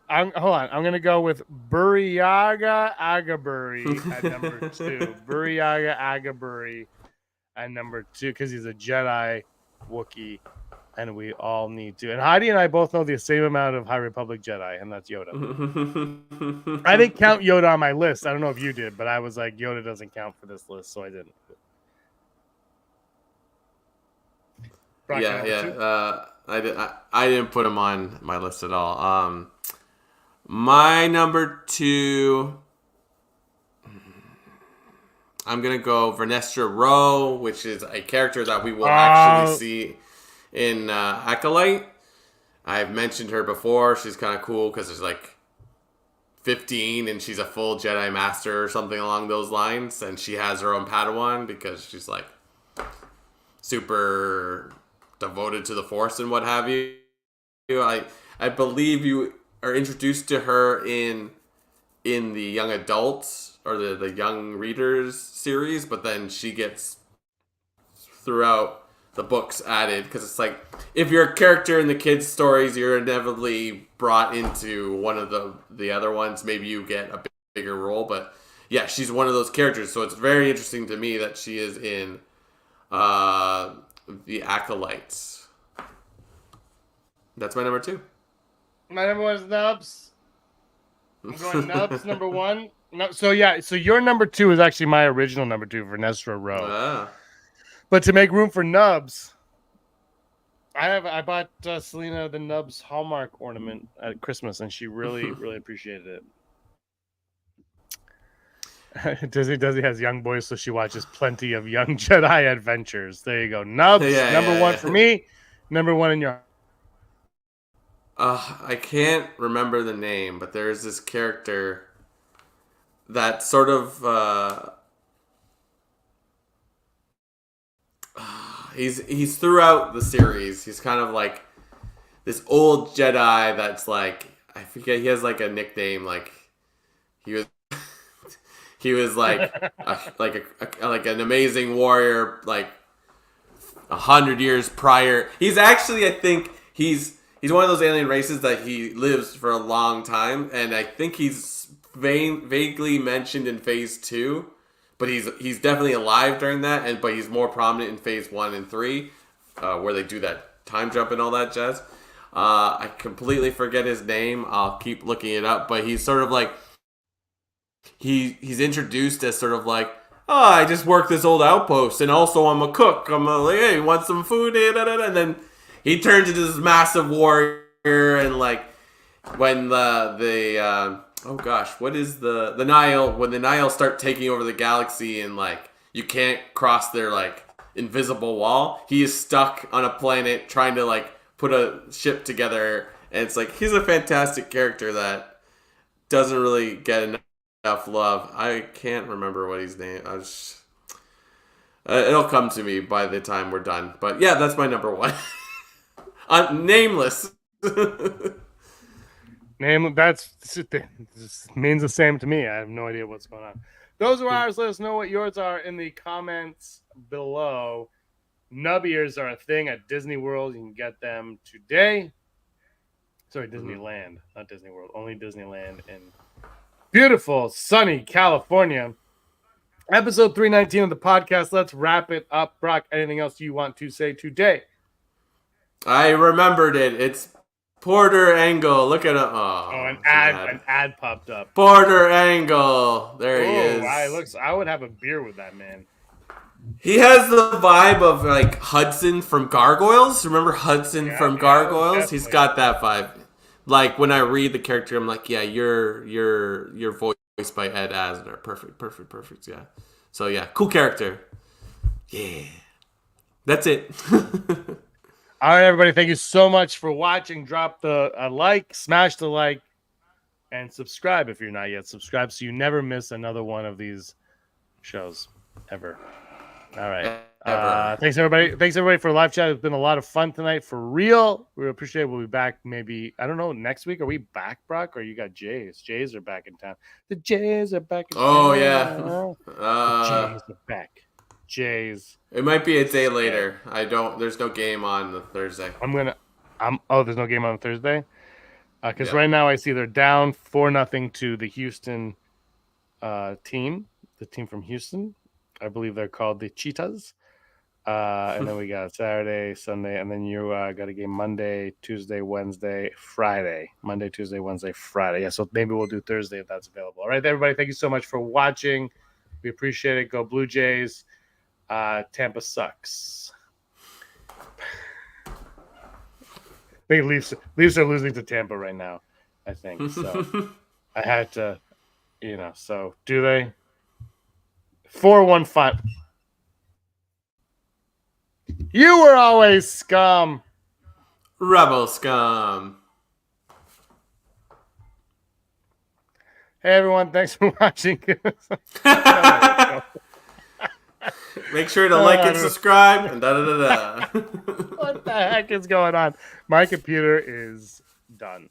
Hold on. I'm gonna go with Buryaga Agaburi at number 2. Buryaga Agaburi at number 2 because he's a Jedi Wookiee. And we all need to. And Heidi and I both know the same amount of High Republic Jedi, and that's Yoda. I didn't count Yoda on my list. I don't know if you did, but I was like, Yoda doesn't count for this list, so I didn't. Brock, I didn't put him on my list at all. My number 2, I'm gonna go Vernestra Rowe, which is a character that we will actually see in Acolyte. I've mentioned her before. She's kind of cool because there's like 15 and she's a full Jedi Master or something along those lines. And she has her own padawan because she's like super devoted to the Force and what have you. I believe you are introduced to her in the young adults or the young readers series, but then she gets throughout the books added because it's like if you're a character in the kids' stories, you're inevitably brought into one of the other ones. Maybe you get a bigger role, but yeah, she's one of those characters. So it's very interesting to me that she is in the Acolytes. That's my number 2. My number 1 is Nubs. I'm going Nubs number 1. No, so your number 2 is actually my original number 2, Vernestra Rowe. But to make room for Nubs, I bought Selena the Nubs Hallmark ornament at Christmas, and she really appreciated it. Disney has young boys, so she watches plenty of Young Jedi Adventures. There you go, Nubs. Number 1 for me. Number 1 in your. I can't remember the name, but there is this character that sort of. He's throughout the series. He's kind of like this old Jedi that's like, I forget, he has like a nickname, like he was like like an amazing warrior like 100 years prior. He's actually, I think he's one of those alien races that he lives for a long time, and I think he's vaguely mentioned in Phase 2. But he's definitely alive during that, but he's more prominent in Phase 1 and 3, where they do that time jump and all that jazz. I completely forget his name. I'll keep looking it up, but he's sort of like he's introduced as sort of like, oh, I just work this old outpost, and also I'm a cook. I'm like, hey, want some food? And then he turns into this massive warrior, and like when oh gosh, what is the Nile? When the Nile start taking over the galaxy, and like you can't cross their like invisible wall, he is stuck on a planet trying to like put a ship together, and it's like he's a fantastic character that doesn't really get enough love. I can't remember what his name. It'll come to me by the time we're done. But yeah, that's my number one. Nameless. Name means the same to me. I have no idea what's going on. Those are ours. Let us know what yours are in the comments below. Nub ears are a thing at Disney World. You can get them today. Sorry, Disneyland, not Disney World. Only Disneyland in beautiful, sunny California. Episode 319 of the podcast. Let's wrap it up. Brock, anything else you want to say today? I remembered it. It's Porter Angle. Look at it. An ad popped up. Porter Angle. There he is. I would have a beer with that man. He has the vibe of like Hudson from Gargoyles. Remember Hudson from Gargoyles? He's got that vibe. Like when I read the character, I'm like, yeah, you're voiced by Ed Asner. Perfect. Yeah. So yeah, cool character. Yeah. That's it. All right, everybody. Thank you so much for watching. Drop a like, smash the like, and subscribe if you're not yet subscribed, so you never miss another one of these shows ever. All right. Thanks everybody for live chat. It's been a lot of fun tonight, for real. We appreciate it. We'll be back maybe, I don't know, next week. Are we back, Brock? Or you got Jays? Jays are back in town. The Jays are back in town. Oh yeah. The Jays are back. Jays. It might be a day later. There's no game on the Thursday. There's no game on Thursday? Because right now I see they're down 4-0 to the Houston team. The team from Houston. I believe they're called the Cheetahs. And then we got Saturday, Sunday, and then you got a game Monday, Tuesday, Wednesday, Friday. Monday, Tuesday, Wednesday, Friday. Yeah, so maybe we'll do Thursday if that's available. All right, everybody, thank you so much for watching. We appreciate it. Go Blue Jays. Tampa sucks. I think Leafs are losing to Tampa right now, I think. So I had to, so do they? 4-1-5. You were always scum. Rebel scum. Hey everyone, thanks for watching. Make sure to like and subscribe and da. What the heck is going on? My computer is done.